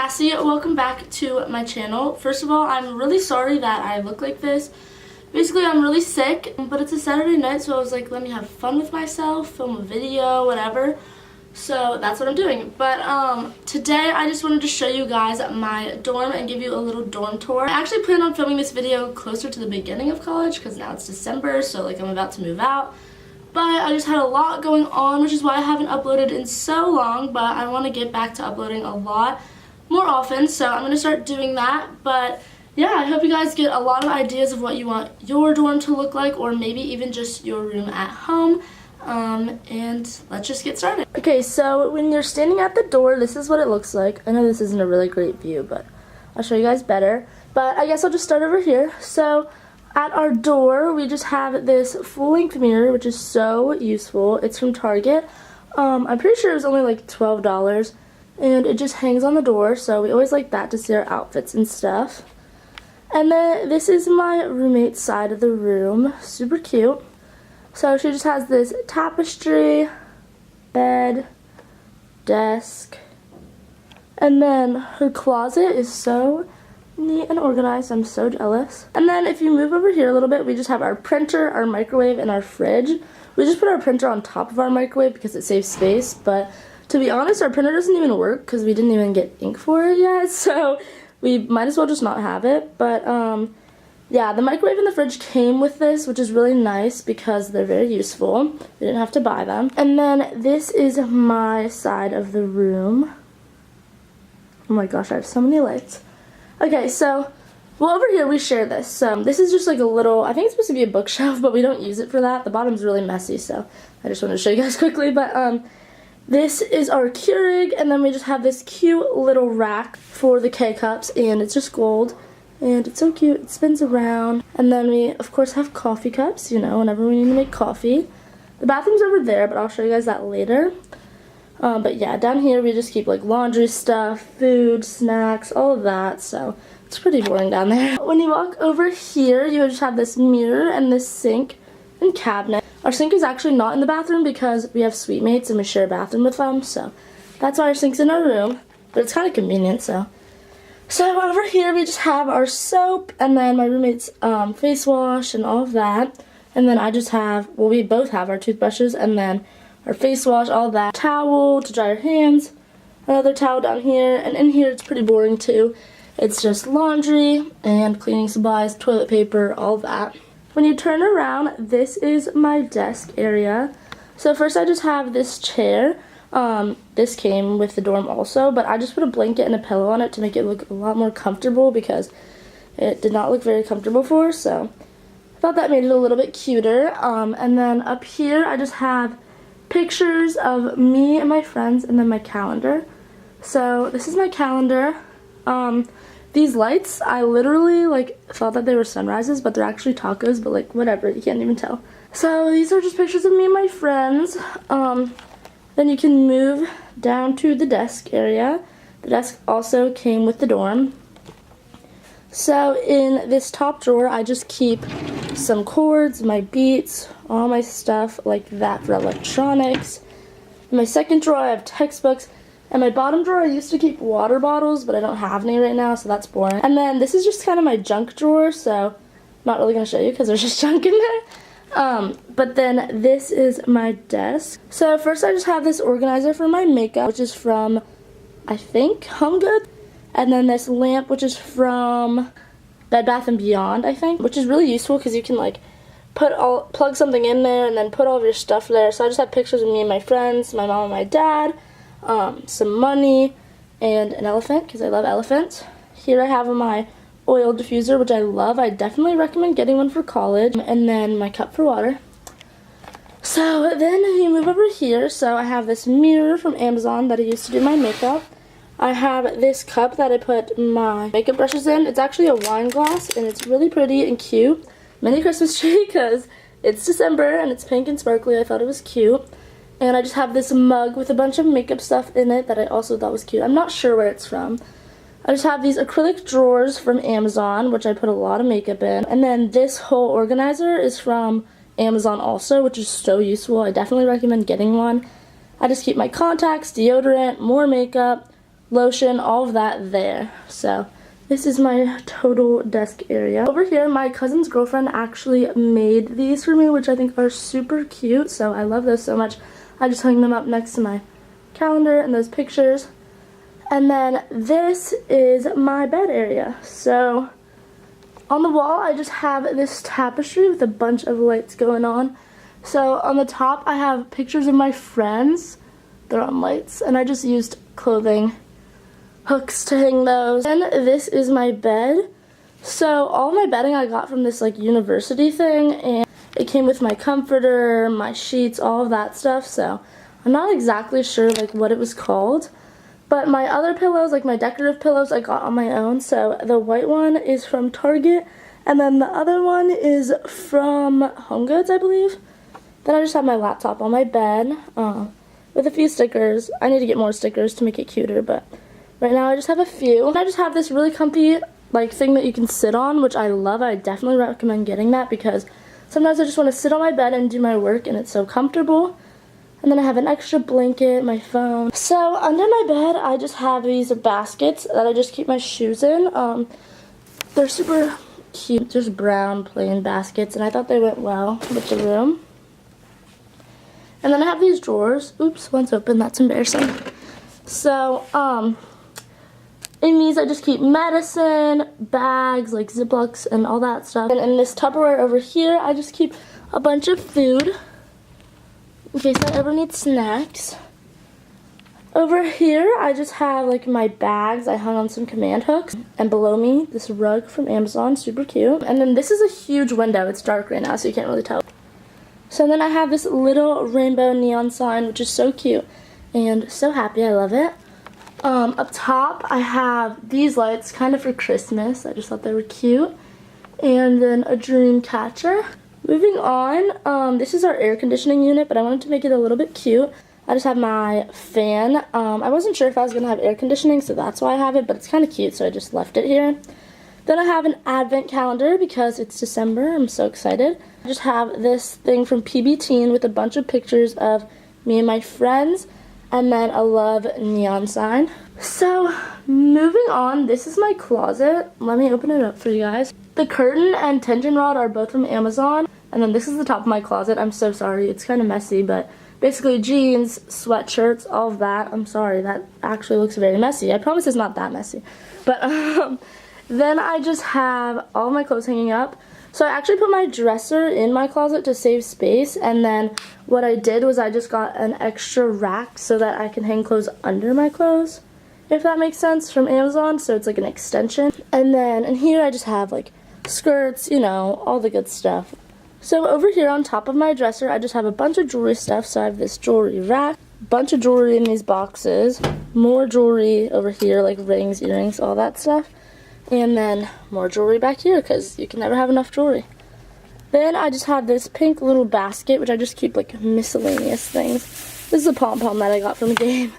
Cassie. Welcome back to my channel. First of all, I'm really sorry that I look like this. Basically, I'm really sick, but it's a Saturday night, so I was like, let me have fun with myself, film a video, whatever. So that's what I'm doing. But today I just wanted to show you guys my dorm and give you a little dorm tour. I actually plan on filming this video closer to the beginning of college because now it's December, so like I'm about to move out. But I just had a lot going on, which is why I haven't uploaded in so long, but I want to get back to uploading a lot more often, so I'm going to start doing that. But yeah, I hope you guys get a lot of ideas of what you want your dorm to look like, or maybe even just your room at home. And let's just get started. Okay, so when you're standing at the door, this is what it looks like. I know this isn't a really great view, but I'll show you guys better. But I guess I'll just start over here. So at our door, we just have this full-length mirror, which is so useful. It's from Target. I'm pretty sure it was only like $12, and it just hangs on the door, so we always like that to see our outfits and stuff. And then this is my roommate's side of the room. Super cute. So she just has this tapestry, bed, desk, and then her closet is so neat and organized. I'm so jealous. And then if you move over here a little bit, we just have our printer, our microwave, and our fridge. We just put our printer on top of our microwave because it saves space, but to be honest, our printer doesn't even work because we didn't even get ink for it yet, so we might as well just not have it. But yeah, the microwave and the fridge came with this, which is really nice because they're very useful. We didn't have to buy them. And then this is my side of the room. Oh my gosh, I have so many lights. Okay, so, well, over here we share this. This is just like a little, I think it's supposed to be a bookshelf, but we don't use it for that. The bottom's really messy, so I just wanted to show you guys quickly. But this is our Keurig, and then we just have this cute little rack for the K-cups, and it's just gold. And it's so cute, it spins around. And then we, of course, have coffee cups, you know, whenever we need to make coffee. The bathroom's over there, but I'll show you guys that later. But yeah, down here we just keep like laundry stuff, food, snacks, all of that, so it's pretty boring down there. When you walk over here, you just have this mirror and this sink and cabinet. Our sink is actually not in the bathroom because we have suite mates and we share a bathroom with them, so that's why our sink's in our room, but it's kind of convenient, so. So over here we just have our soap, and then my roommate's face wash and all of that. And then I just have, well, we both have our toothbrushes, and then our face wash, all that. Towel to dry our hands, another towel down here, and in here it's pretty boring too. It's just laundry and cleaning supplies, toilet paper, all that. When you turn around, this is my desk area. So first I just have this chair. This came with the dorm also, but I just put a blanket and a pillow on it to make it look a lot more comfortable because it did not look very comfortable for us, so I thought that made it a little bit cuter. And then up here I just have pictures of me and my friends, and then my calendar. So this is my calendar. These lights, I literally like thought that they were sunrises, but they're actually tacos, but like whatever, you can't even tell. So these are just pictures of me and my friends. Then you can move down to the desk area. The desk also came with the dorm. So in this top drawer, I just keep some cords, my Beats, all my stuff like that for electronics. In my second drawer, I have textbooks. And my bottom drawer, I used to keep water bottles, but I don't have any right now, so that's boring. And then this is just kind of my junk drawer, so I'm not really going to show you because there's just junk in there. But then this is my desk. So first I just have this organizer for my makeup, which is from, I think, Home Goods. And then this lamp, which is from Bed Bath & Beyond, I think, which is really useful because you can like plug something in there and then put all of your stuff there. So I just have pictures of me and my friends, my mom and my dad, some money, and an elephant because I love elephants. Here I have my oil diffuser, which I love. I definitely recommend getting one for college. And then my cup for water. So then you move over here. So I have this mirror from Amazon that I used to do my makeup. I have this cup that I put my makeup brushes in. It's actually a wine glass, and it's really pretty and cute. Mini Christmas tree because it's December and it's pink and sparkly. I thought it was cute. And I just have this mug with a bunch of makeup stuff in it that I also thought was cute. I'm not sure where it's from. I just have these acrylic drawers from Amazon, which I put a lot of makeup in. And then this whole organizer is from Amazon also, which is so useful. I definitely recommend getting one. I just keep my contacts, deodorant, more makeup, lotion, all of that there. So this is my total desk area. Over here, my cousin's girlfriend actually made these for me, which I think are super cute. So I love those so much. I just hung them up next to my calendar and those pictures. And then this is my bed area. So on the wall, I just have this tapestry with a bunch of lights going on. So on the top, I have pictures of my friends. They're on lights. And I just used clothing hooks to hang those. And this is my bed. So all my bedding I got from this like university thing, and it came with my comforter, my sheets, all of that stuff. So I'm not exactly sure like what it was called, but my other pillows, like my decorative pillows, I got on my own. So the white one is from Target, and then the other one is from Home Goods, I believe. Then I just have my laptop on my bed with a few stickers. I need to get more stickers to make it cuter, but right now I just have a few. And I just have this really comfy like thing that you can sit on, which I love. I definitely recommend getting that because sometimes I just want to sit on my bed and do my work and it's so comfortable. And then I have an extra blanket, my phone. So under my bed I just have these baskets that I just keep my shoes in. They're super cute, just brown plain baskets, and I thought they went well with the room. And then I have these drawers. Oops, one's open, that's embarrassing. So in these I just keep medicine, bags, like Ziplocs and all that stuff. And in this Tupperware over here, I just keep a bunch of food in case I ever need snacks. Over here, I just have like my bags. I hung on some command hooks. And below me, this rug from Amazon, super cute. And then this is a huge window. It's dark right now, so you can't really tell. So then I have this little rainbow neon sign, which is so cute and so happy. I love it. Up top, I have these lights, kind of for Christmas. I just thought they were cute. And then a dream catcher. Moving on, this is our air conditioning unit, but I wanted to make it a little bit cute. I just have my fan. I wasn't sure if I was going to have air conditioning, so that's why I have it, but it's kind of cute, so I just left it here. Then I have an advent calendar because it's December. I'm so excited. I just have this thing from PB Teen with a bunch of pictures of me and my friends, and then a love neon sign. So moving on, this is my closet. Let me open it up for you guys. The curtain and tension rod are both from Amazon, and then this is the top of my closet. I'm so sorry, it's kind of messy, but basically jeans, sweatshirts, all of that. I'm sorry, that actually looks very messy. I promise it's not that messy. But then I just have all my clothes hanging up. So I actually put my dresser in my closet to save space, and then what I did was I just got an extra rack so that I can hang clothes under my clothes, if that makes sense, from Amazon. So it's like an extension. And then in here I just have like skirts, you know, all the good stuff. So over here on top of my dresser I just have a bunch of jewelry stuff. So I have this jewelry rack, a bunch of jewelry in these boxes, more jewelry over here like rings, earrings, all that stuff. And then more jewelry back here because you can never have enough jewelry. Then I just have this pink little basket, which I just keep like miscellaneous things. This is a pom-pom that I got from a game.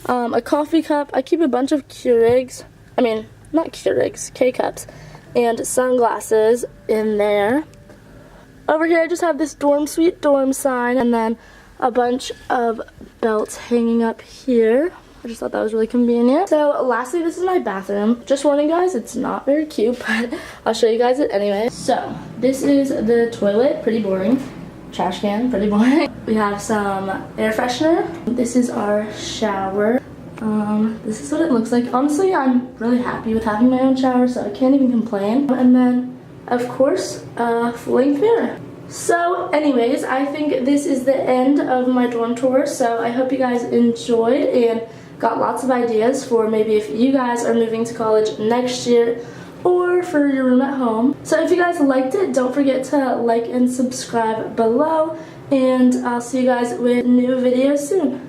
A coffee cup. I keep a bunch of Keurigs. I mean, not Keurigs, K-cups. And sunglasses in there. Over here I just have this dorm suite dorm sign, and then a bunch of belts hanging up here. I just thought that was really convenient. So lastly, this is my bathroom. Just warning guys, it's not very cute, but I'll show you guys it anyway. So this is the toilet, pretty boring. Trash can, pretty boring. We have some air freshener. This is our shower. This is what it looks like. Honestly, I'm really happy with having my own shower, so I can't even complain. And then, of course, a full-length mirror. So anyways, I think this is the end of my dorm tour. So I hope you guys enjoyed and got lots of ideas for maybe if you guys are moving to college next year or for your room at home. So if you guys liked it, don't forget to like and subscribe below, and I'll see you guys with new videos soon.